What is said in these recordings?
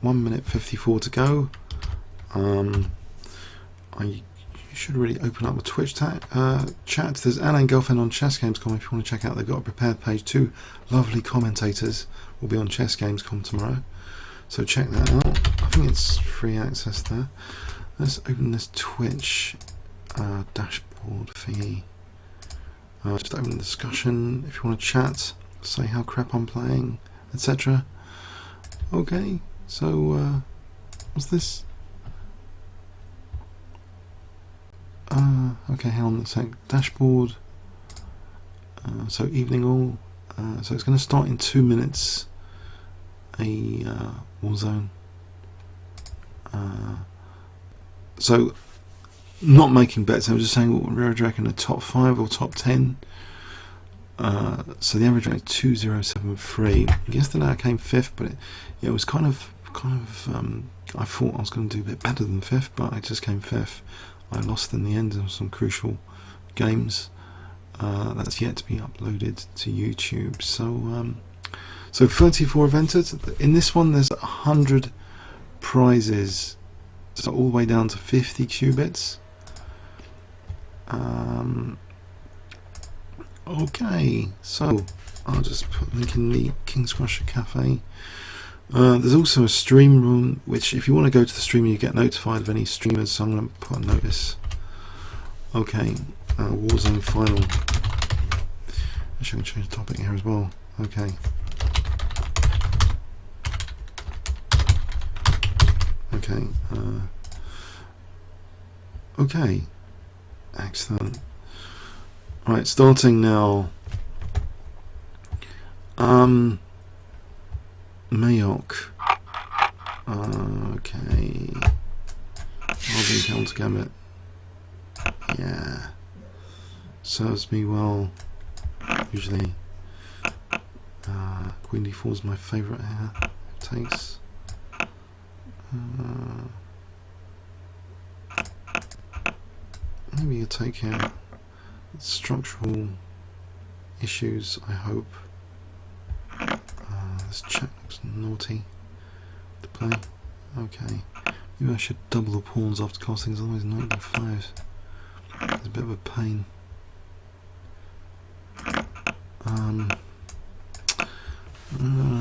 1 minute 54 to go. I should really open up a Twitch chat. There's Anna and Girlfriend on Chessgames.com if you want to check out. They've got a prepared page. 2 lovely commentators will be on Chessgames.com tomorrow, so check that out. I think it's free access there. Let's open this Twitch dashboard thingy. Just open the discussion if you want to chat, say how crap I'm playing, etc. Okay, so what's this? Okay, hang on a sec. Dashboard. So evening all. So it's going to start in 2 minutes. A Warzone. So not making bets. I was just saying what we reckon the top 5 or top 10. So the average rate is 2073. Yesterday I came 5th, but it was kind of. I thought I was going to do a bit better than 5th, but I just came 5th. I lost in the end of some crucial games. That's yet to be uploaded to YouTube. So 34 have entered. In this one there's 100 prizes, so all the way down to 50 qubits. Okay, so I'll just put a link in the King's Crusher Cafe. There's also a stream room, which if you want to go to the stream you get notified of any streamers, so I'm going to put a notice. Okay, Warzone final. Actually, I'm going to change the topic here as well. Okay. Okay. Okay. Excellent. Right, starting now. Mayok. Okay. Robin counter gamut. Yeah. Serves me well. Usually. Queen d4 is my favourite here. Takes. Maybe a take here. Structural issues, I hope. This check looks naughty to play. Okay. Maybe I should double the pawns after casting, otherwise 95. It's a bit of a pain.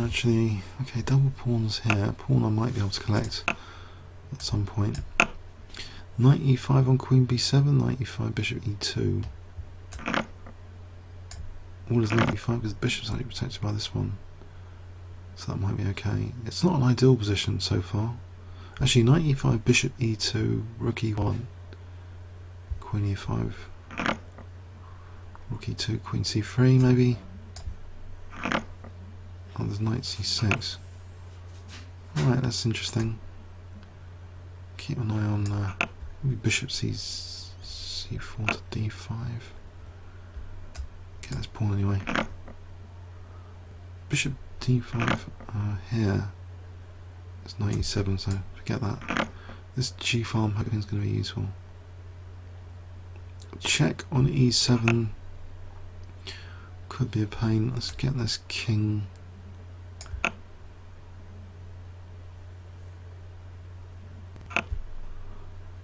Actually, okay, double pawns here. Pawn I might be able to collect at some point. Knight e5 on queen b7, knight e5, bishop e2. All is knight e5 because the bishop's only protected by this one. So that might be okay. It's not an ideal position so far. Actually, knight e5, bishop e2, rook e1, queen e5, rook e2, queen c3 maybe. Oh, there's knight c6. Alright, that's interesting. Keep an eye on maybe bishop c4 to d5. Okay, let's pawn anyway. Bishop d5 here. It's knight e7, so forget that. This g-file I'm hoping is going to be useful. Check on e7 could be a pain. Let's get this king.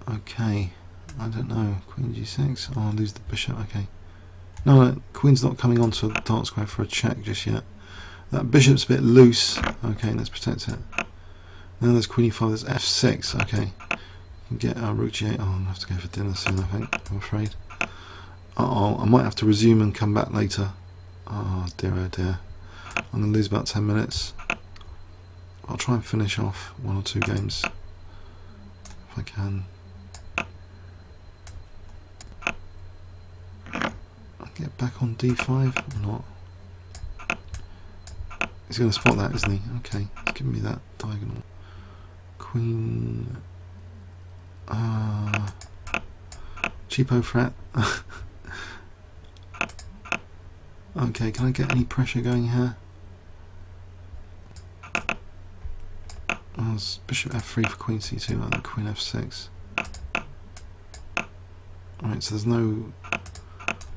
Okay, I don't know. Queen g6. Oh, I'll lose the bishop. Okay. No, queen's not coming onto a dark square for a check just yet. That bishop's a bit loose. Okay, let's protect it. Now there's queen e5, there's f6. Okay. Get rook g8. Oh, I'm going to have to go for dinner soon, I think. I'm afraid. Uh-oh, I might have to resume and come back later. Oh dear, oh dear. I'm going to lose about 10 minutes. I'll try and finish off 1 or 2 games. If I can. Get back on d5 or not? He's going to spot that, isn't he? Okay, he's giving me that diagonal. Queen. Cheapo frat. Okay, can I get any pressure going here? Oh, it's bishop f3 for queen c2 and then queen f6. Alright, so there's no.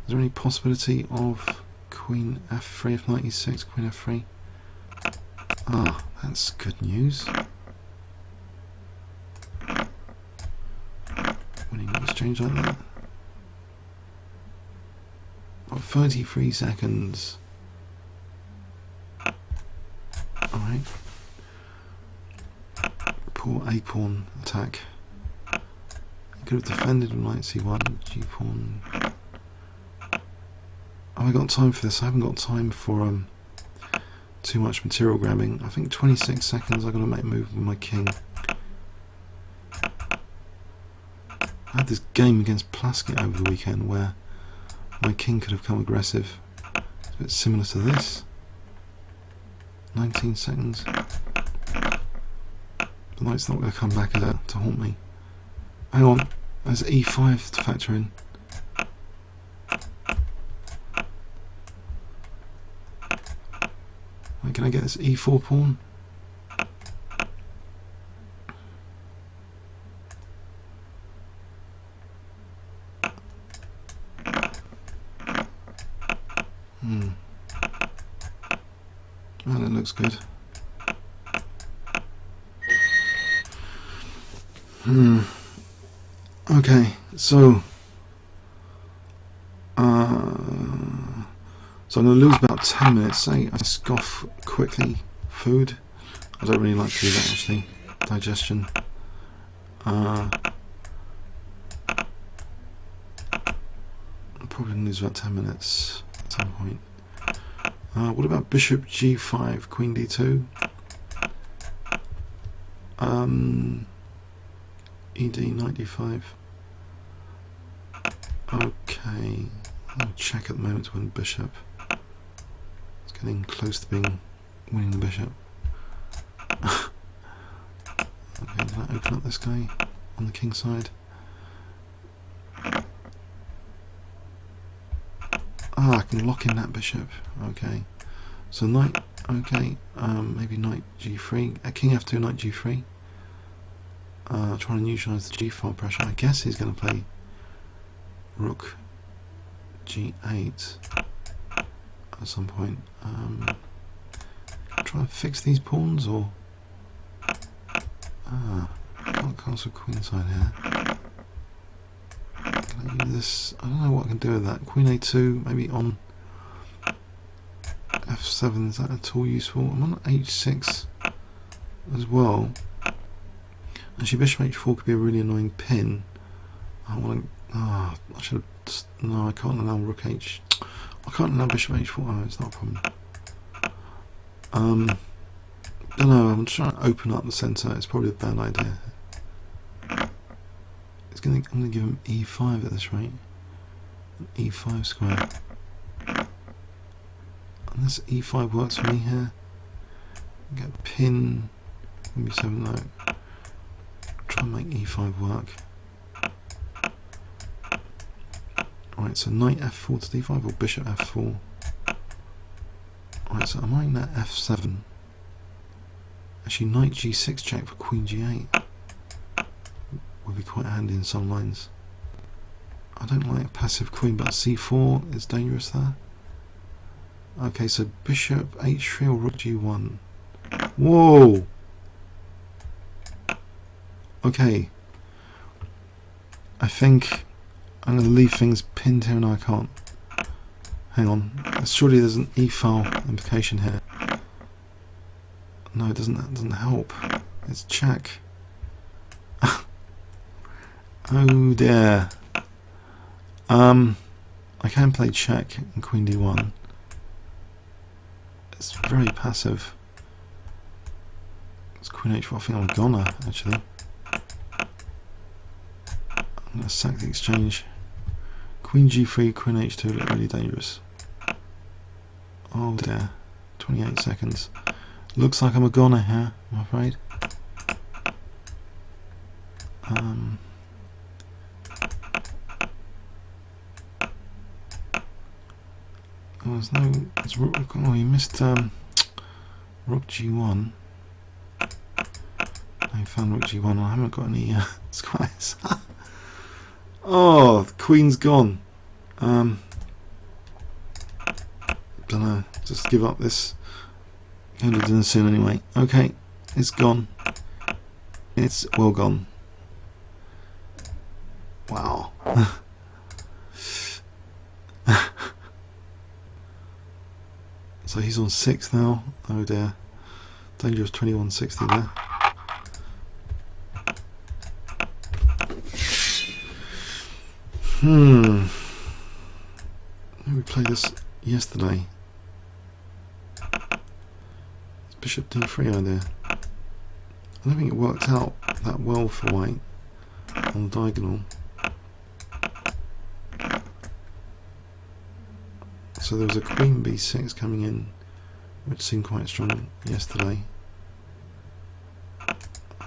Is there any possibility of queen f3 if knight e6, queen f3? Ah, that's good news. exchange like that? Oh, 33 seconds. Alright. Poor A pawn attack. I could have defended with knight c1, g pawn. Have I got time for this? I haven't got time for too much material grabbing. I think 26 seconds I've got to make a move with my king. I had this game against Plaskett over the weekend where my king could have come aggressive. It's a bit similar to this. 19 seconds. The knight's not going to come back to haunt me. Hang on, there's e5 to factor in. Wait, can I get this e4 pawn? Well, it looks good. Okay, so I'm going to lose about 10 minutes. Say I scoff quickly food. I don't really like to do that actually. Digestion. I'm probably going to lose about 10 minutes at some point. What about bishop g5, queen d2? Ed, knight d5. Okay, I'll check at the moment to win bishop. It's getting close to winning the bishop. Okay, can I open up this guy on the king side? Ah, I can lock in that bishop. Okay, so knight. Okay, maybe knight g3. King f2, knight g3. Trying to neutralise the g5 pressure. I guess he's going to play rook g8 at some point. Try and fix these pawns, or can't castle queenside here. Can I use this? I don't know what I can do with that. Queen a2, maybe on f7. Is that at all useful? I'm on h6 as well. Actually, bishop h4 could be a really annoying pin. I want to. I should have. No, I can't allow rook h. I can't allow bishop h4. Oh, it's not a problem. Don't know. I'm trying to open up the centre. It's probably a bad idea. I'm going to give him e5 at this rate. An e5 square. Unless e5 works for me here. Get a pin. Maybe 7 no. Try and make e5 work. Alright, so knight f4 to d5 or bishop f4. Alright, so I'm writing that f7. Actually, knight g6 check for queen g8 would be quite handy in some lines. I don't like a passive queen, but c4 is dangerous there. Okay, so bishop h3 or rook g1. Whoa! Okay, I think I'm going to leave things pinned here and I can't. Hang on, surely there's an e-file implication here. No, it doesn't. That doesn't help. It's check. Oh dear. I can play check in queen d1. It's very passive. It's queen h4. I think I'm a goner actually. I'm going to sack the exchange. Queen g3, queen h2 look really dangerous. Oh dear. 28 seconds. Looks like I'm a goner here, I'm afraid. Oh, there's no. It's rook. Oh, you missed rook g1. I found rook g1. I haven't got any squares. Oh, the queen's gone. Dunno. Just give up this. Going to dinner soon anyway. Okay, it's gone. It's well gone. Wow. So he's on 6 now. Oh dear. Dangerous 2160 there. We played this yesterday. It's Bishop D3 idea. I don't think it worked out that well for white on the diagonal. So there was a Queen B6 coming in, which seemed quite strong yesterday.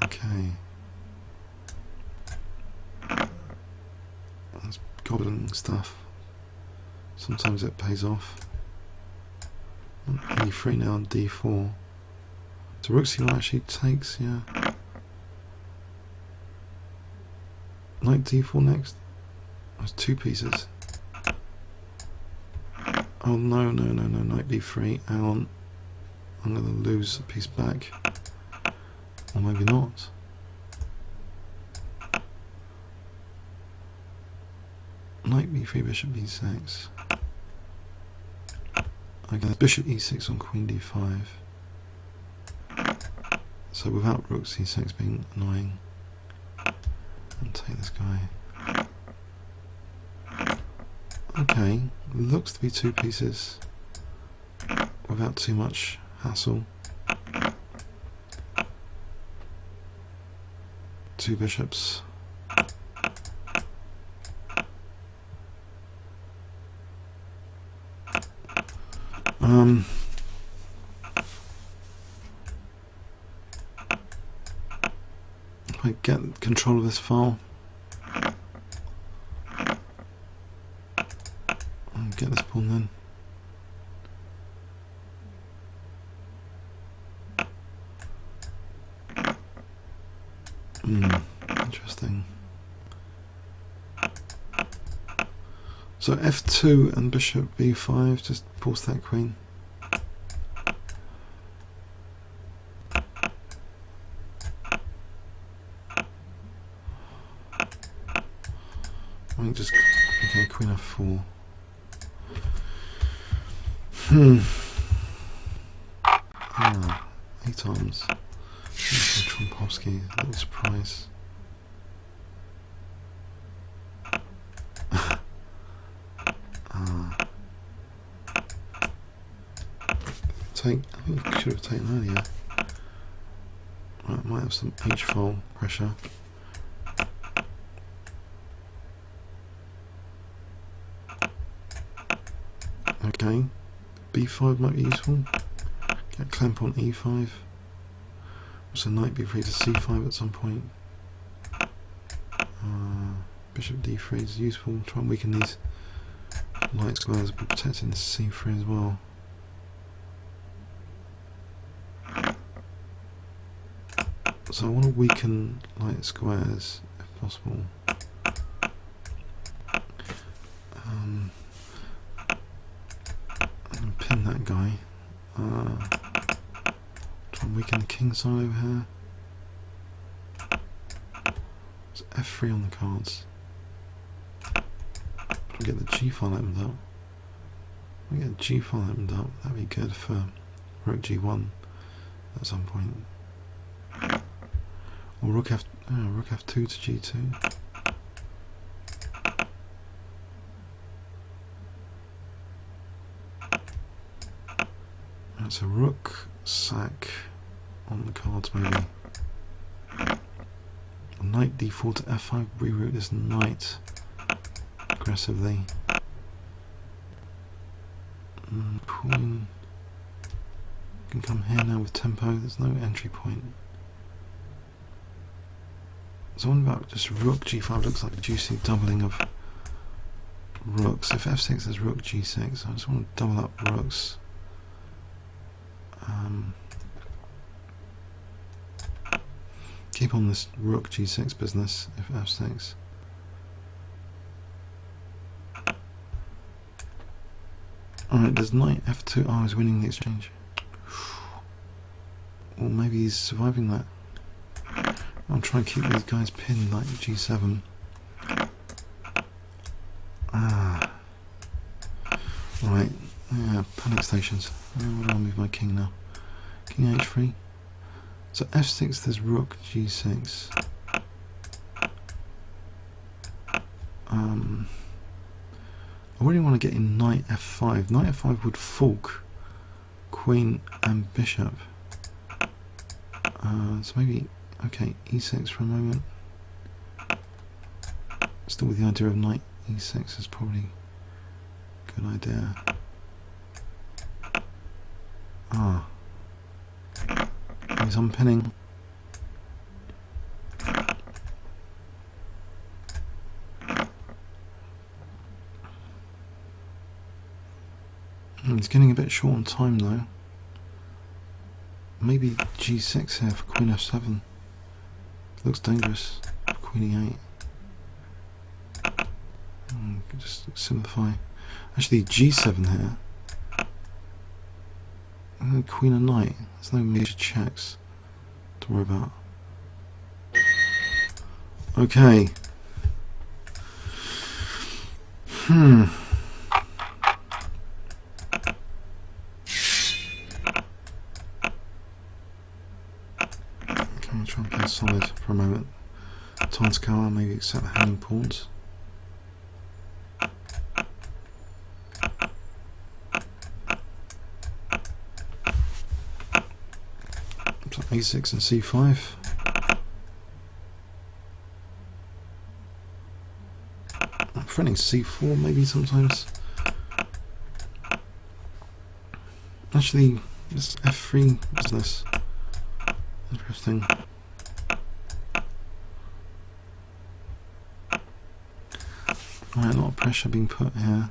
Okay. That's gobbling stuff. Sometimes it pays off. E3 now on D4. So rook c1 actually takes, yeah. Knight D4 next. That's 2 pieces. Oh no, no, no, no, Knight B3. Hang on. I'm going to lose a piece back. Or maybe not. Knight B3, Bishop B6. Okay, Bishop E6 on Queen D5. So without Rook C6 being annoying, I'll take this guy. Okay, looks to be 2 pieces without too much hassle. 2 bishops. If I get control of this file, I'll get this pawn then. Interesting. So F2 and Bishop B5, just force that queen. I think just, okay, Queen F4. Ah, 8 arms. Trompovsky, a little surprise. I think I should have taken earlier. Right, might have some H-fold pressure. Okay, B5 might be useful. Get clamp on E5. Also Knight B3 to C5 at some point. Bishop D3 is useful. Try and weaken these light squares, but protecting the C3 as well. So I want to weaken light squares if possible. I'm going to pin that guy. Try and weaken the king side over here. There's F3 on the cards. Try and get the G file opened up. If I get the G file opened up, that'd be good for Rook G1 at some point. Or Rook F2 to G2. That's a rook sack on the cards maybe. Knight D4 to F5, reroute this knight aggressively. Queen can come here now with tempo, there's no entry point. So what about just Rook G5? Looks like a juicy doubling of rooks. If F6 is Rook G6, I just want to double up rooks. Keep on this Rook G6 business if F6. Alright, does Knight F2? Oh, he's winning the exchange. Or maybe he's surviving that. I'll try and keep these guys pinned like G7. next stations. Where do I move my king now? King h3. So f6, there's rook g6. I really want to get in knight f5. Knight f5 would fork queen and bishop. So maybe, okay, e6 for a moment. Still with the idea of knight e6 is probably a good idea. He's unpinning. He's getting a bit short on time though. Maybe g6 here for queen f7. Looks dangerous. Queen e8. Just simplify. Actually, g7 here. And then queen and knight. There's no major checks to worry about. Okay. Try and play solid for a moment. Time to go, maybe accept the hanging pawns. So a6 and c5. I'm threatening c4 maybe sometimes. Actually, this f3 is this. Interesting. Right, a lot of pressure being put here.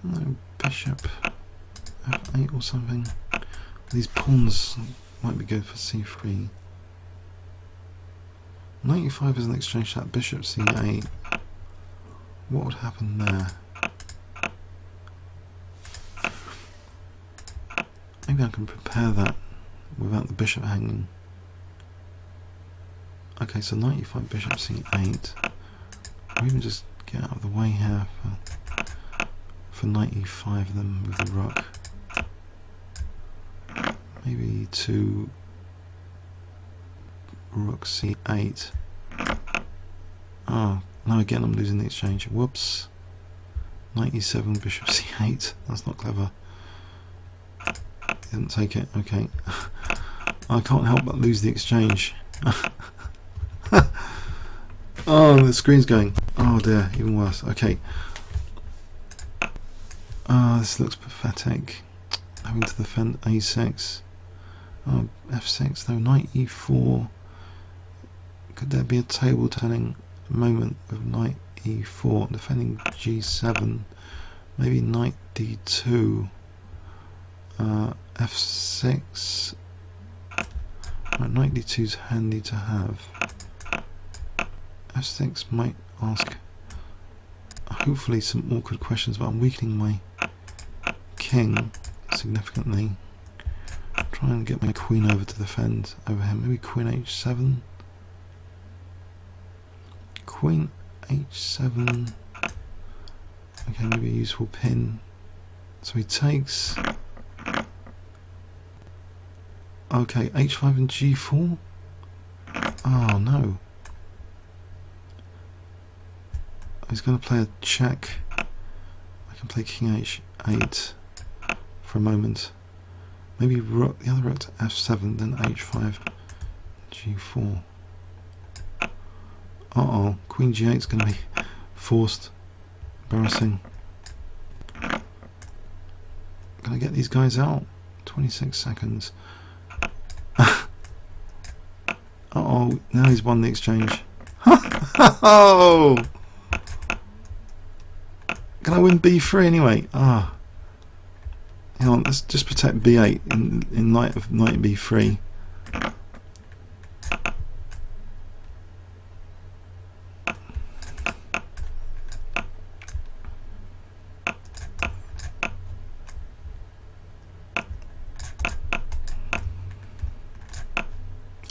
No, bishop f8 or something. These pawns might be good for c3. Knight e5 is an exchange that bishop c8. What would happen there? Maybe I can prepare that without the bishop hanging. Okay, so knight e5, bishop c8. Or even just get out of the way here for knight e5 and then move the rook. Maybe to rook c8. Oh, no, again I'm losing the exchange. Whoops. Knight e7, bishop c8. That's not clever. Didn't take it, okay. I can't help but lose the exchange. Oh, the screen's going. Oh dear, even worse. Okay. This looks pathetic. Having to defend a6. Oh, f6 though. Knight e4. Could there be a table turning moment with knight e4? Defending g7. Maybe knight d2. f6. Right, knight d2 is handy to have. f6 might ask hopefully some awkward questions, but I'm weakening my king significantly. Try and get my queen over to defend over him. Maybe queen h7. Queen h7. Okay, maybe a useful pin. So he takes. Okay, h5 and g4. Oh no. He's going to play a check. I can play king h8 for a moment. Maybe rook, the other rook to f7, then h5, g4. Uh-oh, queen g8 is going to be forced. Embarrassing. Can I get these guys out? 26 seconds. Uh-oh, now he's won the exchange. Oh! Can I win b3 anyway? Ah. Hang on, let's just protect b8 in light of knight b3.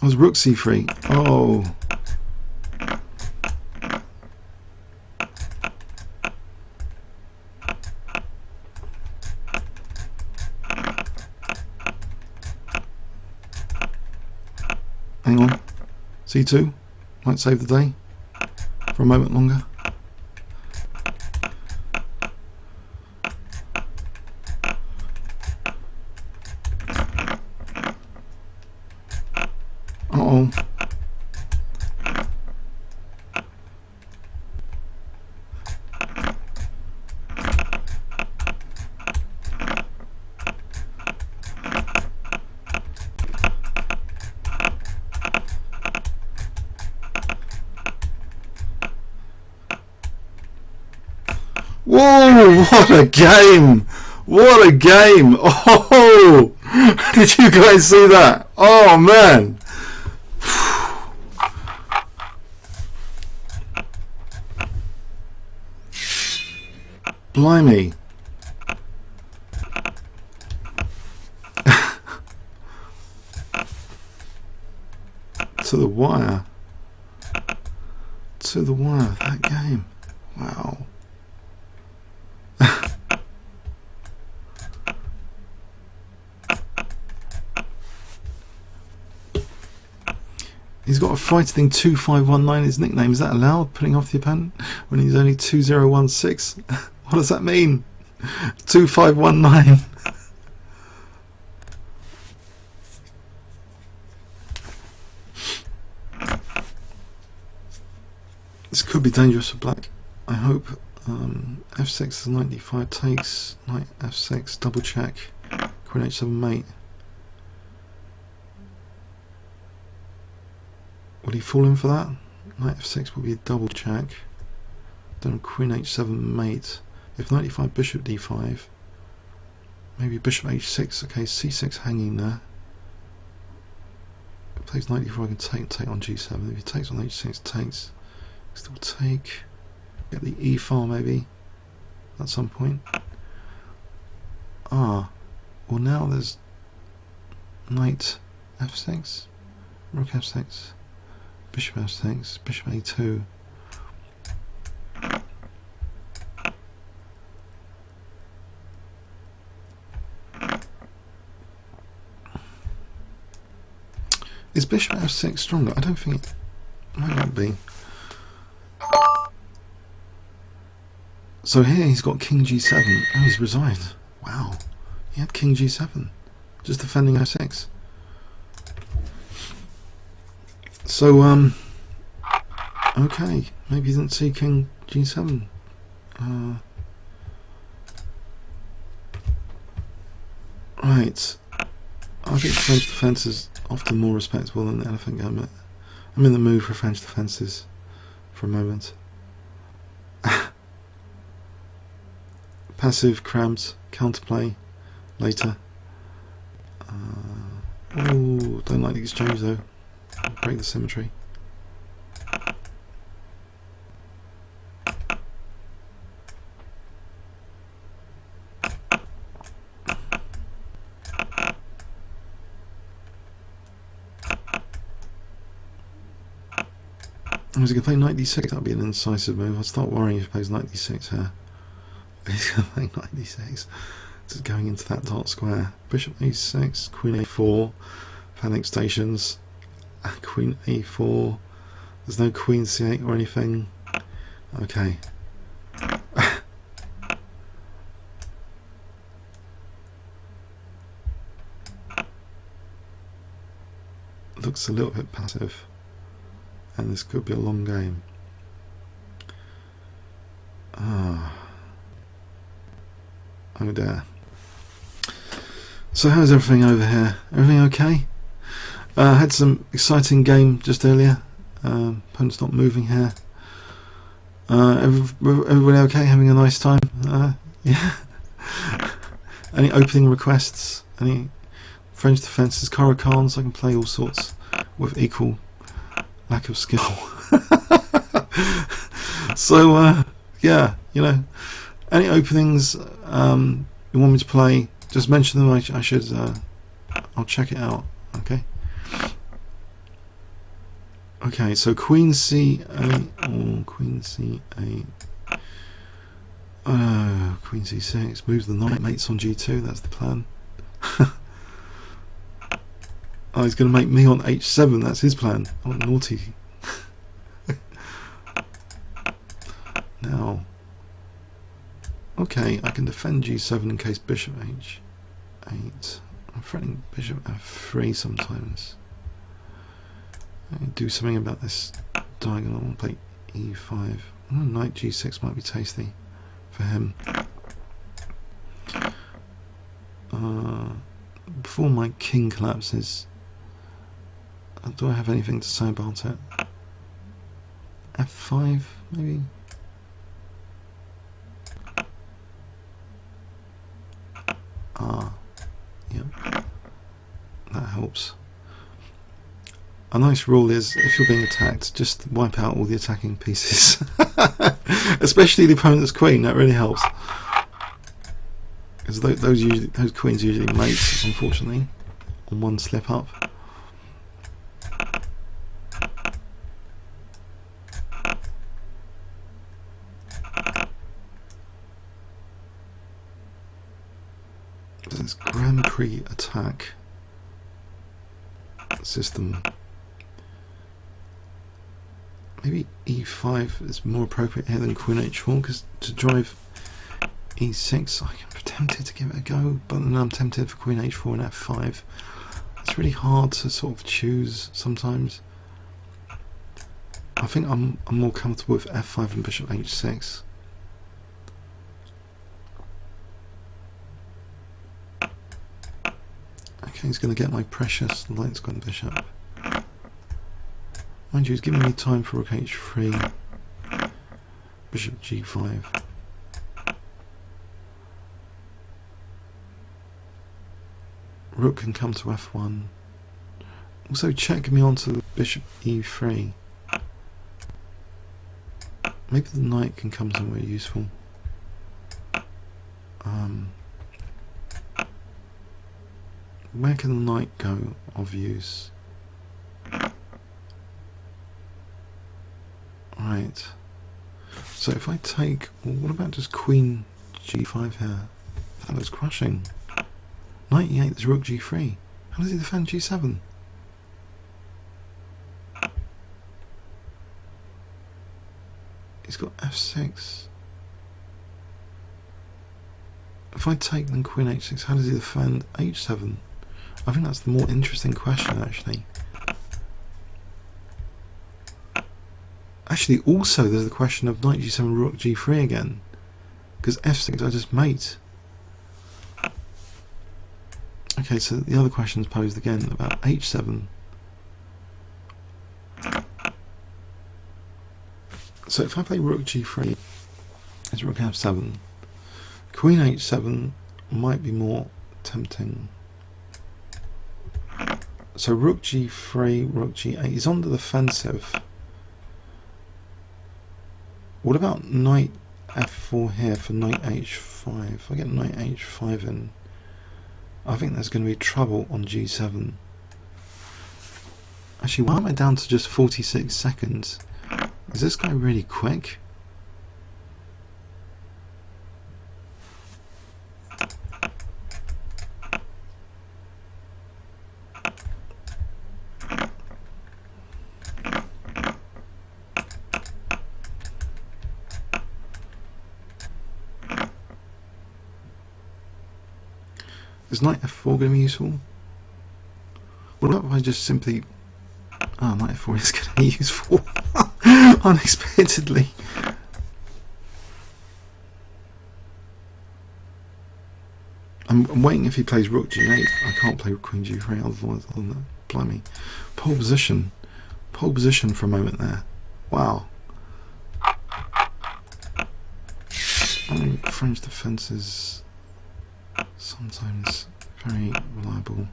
I was rook c3. Oh. Hang on. C2 might save the day for a moment longer. Uh-oh. Whoa, what a game! What a game! Oh, did you guys see that? Oh man! Blimey. To the wire. To the wire, that game. Wow. He's got a fighting 2519 his nickname. Is that allowed? Putting off the opponent when he's only 2016? What does that mean? 2519. This could be dangerous for black. I hope. F6 is 95 takes. Knight F6 double check. Queen H7 mate. Would he fall in for that? Knight F6 will be a double check. Then Queen H7 mate. If 95 Bishop D5, maybe Bishop H6. Okay, C6 hanging there. If he plays 94, I can take on G7. If he takes on H6, takes. Still take. Get the E file maybe at some point. Ah, well now there's Knight F6, Rook F6. Bishop F6, Bishop A2. Is Bishop F6 stronger? I don't think it might not be. So here he's got King G7. Oh, he's resigned. Wow. He had King G7. Just defending F6. So, okay, maybe he didn't see King G7. Right. I think French defence is often more respectable than the elephant gambit. I'm in the mood for French defences for a moment. Passive, cramped, counterplay later. Oh, don't like the exchange though. Break the symmetry. Was he going to play knight d6? That would be an incisive move. I'd start worrying if he plays knight d6 here. He's going to play knight d6. Just going into that dark square. Bishop a6, queen a4, panic stations. Queen a4. There's no queen c8 or anything. Okay. Looks a little bit passive, and this could be a long game. Oh dear. So how's everything over here? Everything okay? Had some exciting game just earlier. Opponent's not moving here. Everybody okay? Having a nice time? Yeah. Any opening requests? Any French defences? Caracans? I can play all sorts with equal lack of skill. So yeah, you know, any openings you want me to play, just mention them. I should I'll check it out. Okay, so Queen C8 or Queen C8. Queen C6 moves the knight, mates on G2. That's the plan. Oh, he's going to make me on h7. That's his plan. Oh, naughty. Now, okay, I can defend g7 in case bishop h8. I'm threatening bishop f3 sometimes. I can do something about this diagonal and play e5. Oh, knight g6 might be tasty for him. Before my king collapses, do I have anything to say about it? f5 maybe? Yeah, that helps. A nice rule is, if you're being attacked, just wipe out all the attacking pieces. Especially the opponent's queen, that really helps. Because those queens usually mate, unfortunately, on one slip up. This Grand Prix attack system. Maybe e5 is more appropriate here than queen h4, because to drive e6 I'm tempted to give it a go, but then I'm tempted for queen h4 and f5. It's really hard to sort of choose sometimes. I think I'm more comfortable with f5 and bishop h6. Okay, he's going to get my precious light square bishop. Mind you, he's giving me time for rook h3, bishop g5. Rook can come to f1. Also check me onto the bishop e3. Maybe the knight can come somewhere useful. Where can the knight go of use? Right. So if I take, well, what about just queen g5 here? That looks crushing. Knight e8, there's rook g3. How does he defend g7? He's got f6. If I take then queen h6, how does he defend h7? I think that's the more interesting question, actually. Actually, also there's the question of knight g7, rook g3 again, because f6 I just mate. Okay, so the other question is posed again about h7. So if I play rook g3, it's rook f7. Queen h7 might be more tempting. So rook g3, rook g8, he's on the defensive. What about knight f4 here for knight h5? If I get knight h5 in, I think there's going to be trouble on g7. Actually, why am I down to just 46 seconds? Is this guy really quick? Is knight f4 going to be useful? What about if I just simply... Oh, knight f4 is going to be useful. Unexpectedly. I'm waiting if he plays rook g8. I can't play queen g3 otherwise. Blimey. Pole position. Pole position for a moment there. Wow. I mean, French defence is sometimes very reliable.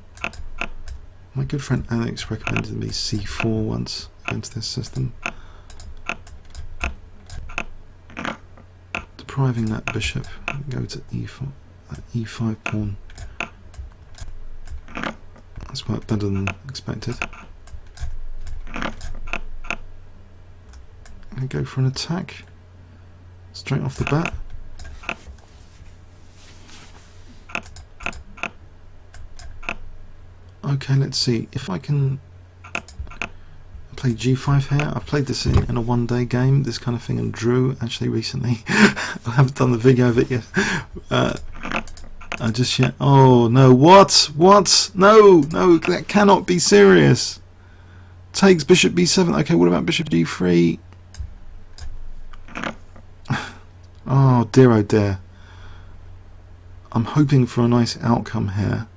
My good friend Alex recommended me c4 once against this system. Depriving that bishop, go to e4, e5 pawn. That's worked better than expected. And go for an attack straight off the bat. Okay, let's see if I can play g5 here. I've played this in a one-day game, this kind of thing, and drew actually recently. I haven't done the video of it yet. I just yet. Oh no! What? What? No! No! That cannot be serious. Takes bishop b7. Okay, what about bishop d3? Oh dear! Oh dear! I'm hoping for a nice outcome here.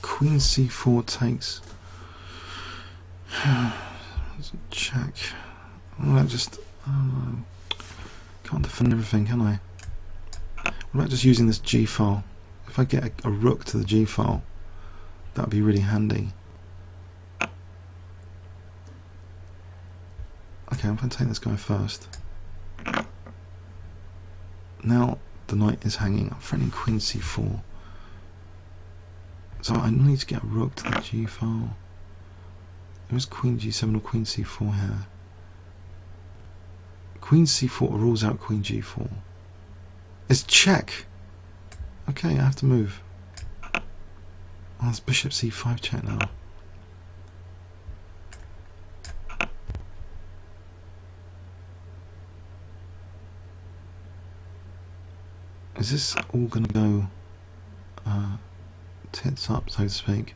Queen c4 takes. Check. Well, that just can't defend everything, can I? What about just using this g file? If I get a rook to the g file, that would be really handy. Okay, I'm going to take this guy first. Now the knight is hanging. I'm threatening queen c4. So I need to get a rook to the g file. There is queen g7 or queen c4 here. Queen c4 rules out queen g4. It's check. Okay, I have to move. Oh, it's bishop c5 check now. Is this all going to go tits up, so to speak?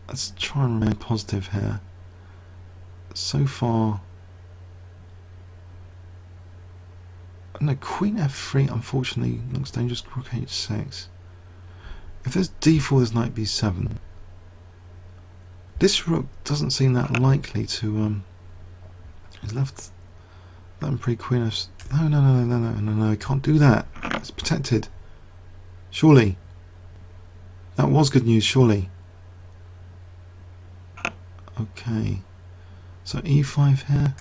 Let's try and remain positive here. So far, no, queen f3 unfortunately looks dangerous. Rook h6. If there's d4, there's knight b7. This rook doesn't seem that likely to. He's left. Let him pre-queen f. No! I can't do that. It's protected. Surely. That was good news. Surely. Okay. So e5 here.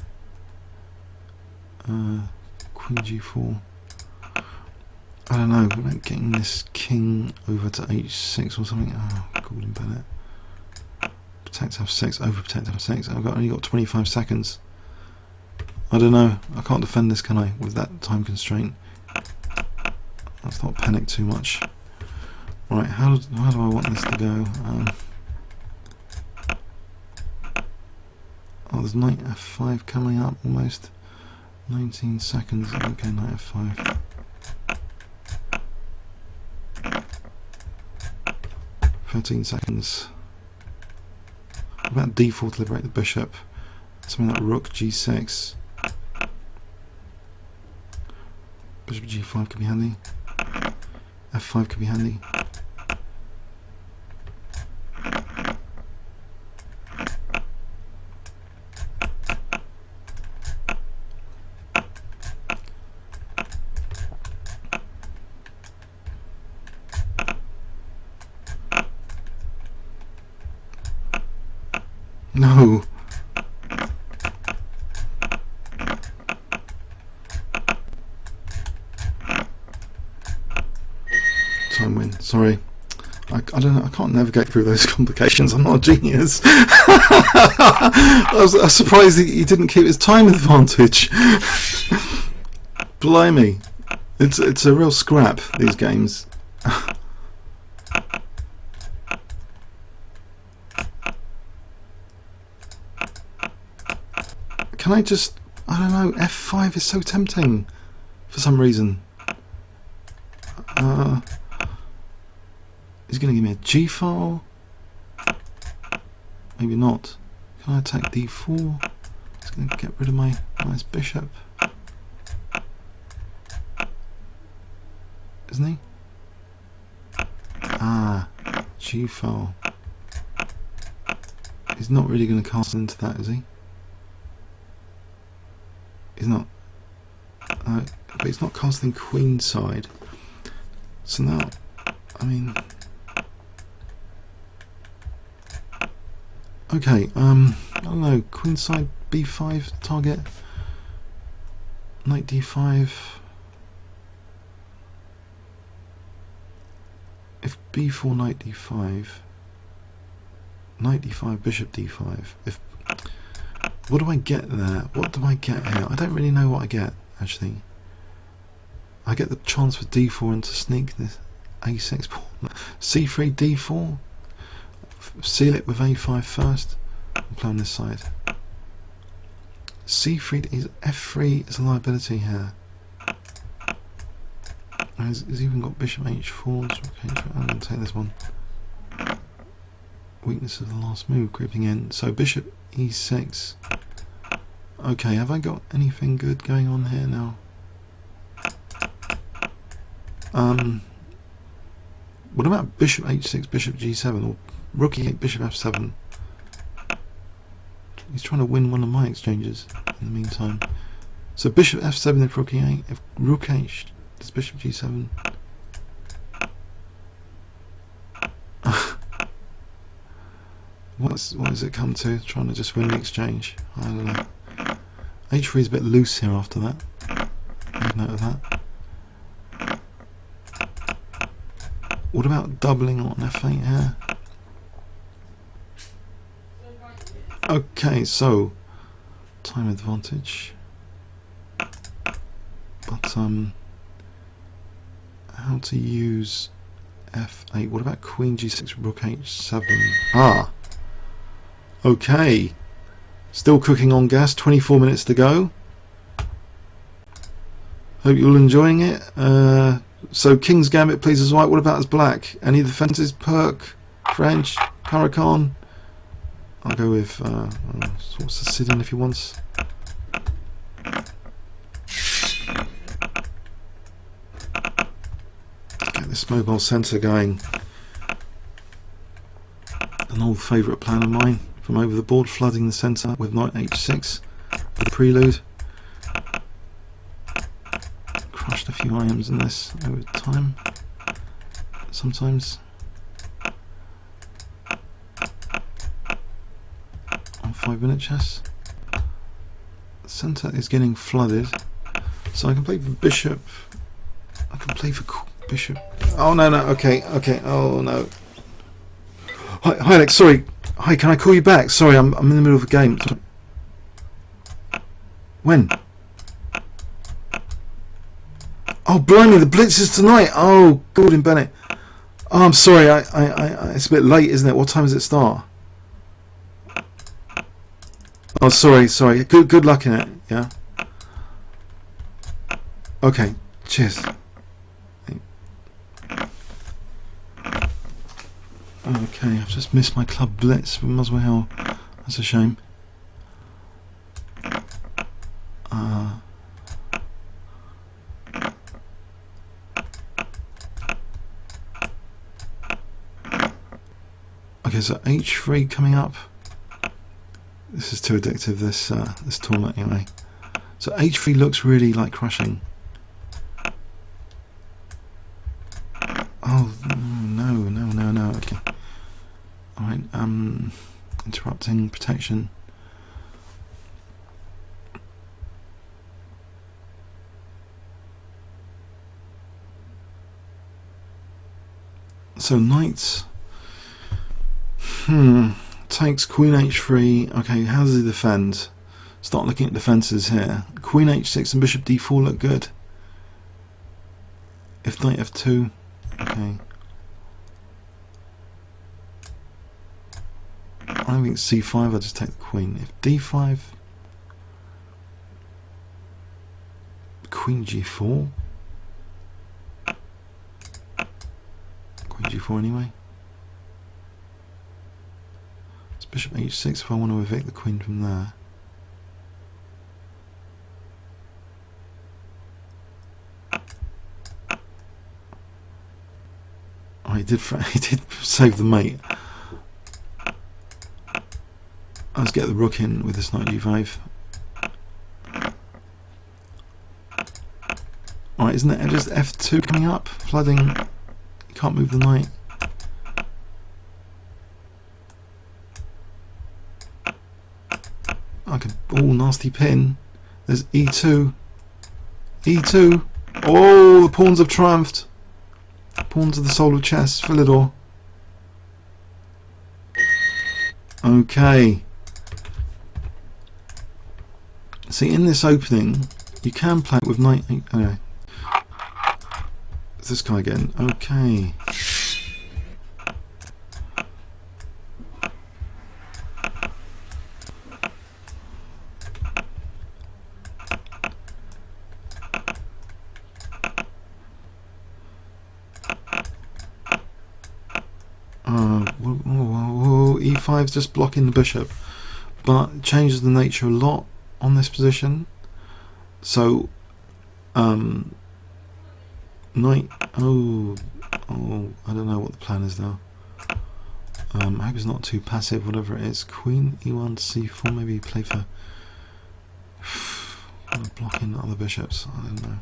Queen g4. I don't know. What about getting this king over to h6 or something? Oh, Gordon Bennett. Protect f6. Overprotect f6. I've only got 25 seconds. I don't know. I can't defend this, can I? With that time constraint. Let's not panic too much. Right. How do I want this to go? Oh, there's knight f5 coming up almost. 19 seconds. Okay, knight f5. seconds. What about d4 to liberate the bishop? Something like rook g6. Bishop g5 could be handy. f5 could be handy. No. Time win. Sorry. I don't know. I can't navigate through those complications. I'm not a genius. I was surprised he didn't keep his time advantage. Blimey. It's a real scrap, these games. Can I just, I don't know, f5 is so tempting for some reason. He's going to give me a g file. Maybe not. Can I attack d4? He's going to get rid of my nice bishop. Isn't he? Ah, g file. He's not really going to cast into that, is he? He's not. But he's not casting queen side. So now, I mean. Okay, I don't know. Queen side b5 target. Knight d5. If b4 knight d5. Knight d5 bishop d5. What do I get there? What do I get here? I don't really know what I get, actually. I get the chance for d4 and to sneak this a6 pawn. c3, d4. Seal it with a5 first. And play on this side. c3 is f3 is a liability here. He's even got bishop h4. Okay, I'm going to take this one. Weakness of the last move creeping in. So bishop e6. Okay, have I got anything good going on here now? What about bishop h6, bishop g7, or rook e8, bishop f7? He's trying to win one of my exchanges in the meantime. So bishop f7 if rook e8, if rook h, does bishop g7? What does it come to? Trying to just win the exchange? I don't know. h3 is a bit loose here after that. Make note of that. What about doubling on f8 here? Okay, so time advantage. But how to use f8? What about queen g6, rook h7? Ah, okay. Still cooking on gas. 24 minutes to go. Hope you're all enjoying it. So King's Gambit pleases white. What about as black? Any defences? Perk, French, Caracan. I'll go with what's the sit-in if he wants. Get this mobile centre going. An old favourite plan of mine. From over the board, flooding the centre with knight h6 for the prelude. Crushed a few items in this over time. Sometimes. On 5-minute chess. The centre is getting flooded. So I can play for bishop. I can play for bishop. Oh no, okay, oh no. Hi Alex, sorry. Hi, can I call you back? Sorry, I'm in the middle of a game. When? Oh, blimey, the Blitz is tonight. Oh, Gordon Bennett. Oh, I'm sorry. It's a bit late, isn't it? What time does it start? Oh, sorry. Good luck in it. Yeah. Okay. Cheers. Okay, I've just missed my club blitz from Muswell. That's a shame. Okay, so h3 coming up. This is too addictive. This tournament anyway. So h3 looks really like crushing. Oh no. Okay. Alright, interrupting protection. So knight takes queen h3. Okay, how does he defend? Start looking at defences here. Queen h6 and bishop d4 look good. If knight f2, okay. I think c5, I'll just take the queen. If d5, queen g4, queen g4 anyway. It's bishop h6 if I want to evict the queen from there. Oh, he did save the mate. Let's get the rook in with this knight g5. Alright, isn't it just f2 coming up? Flooding. You can't move the knight. I can. Oh, nasty pin. There's e2. e2. Oh, the pawns have triumphed. Pawns of the soul of chess. Philidor. Okay. See, in this opening, you can play it with knight. Okay. It's this guy again. Okay. E5 is just blocking the bishop, but it changes the nature a lot on this position. So knight, I don't know what the plan is now. I hope it's not too passive, whatever it is. Queen e1 c4, maybe play for blocking other bishops, I don't know.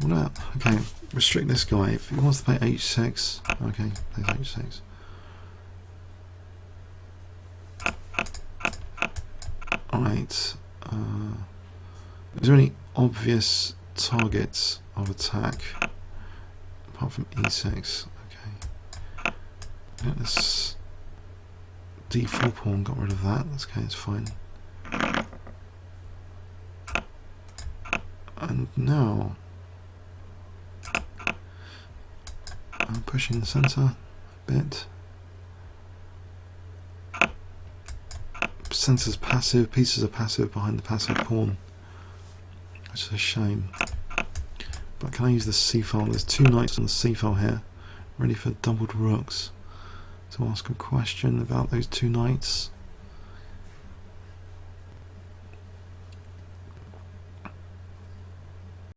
What about, okay, restrict this guy. If he wants to play h6, okay, plays h6. Alright, is there any obvious targets of attack apart from e6? Okay, yeah, this d4 pawn, got rid of that. That's okay, it's fine. And now I'm pushing the centre a bit. Centre's passive, pieces are passive behind the passive pawn, which is a shame. But can I use the c-file? There's two knights on the c-file here, ready for doubled rooks. To ask a question about those two knights.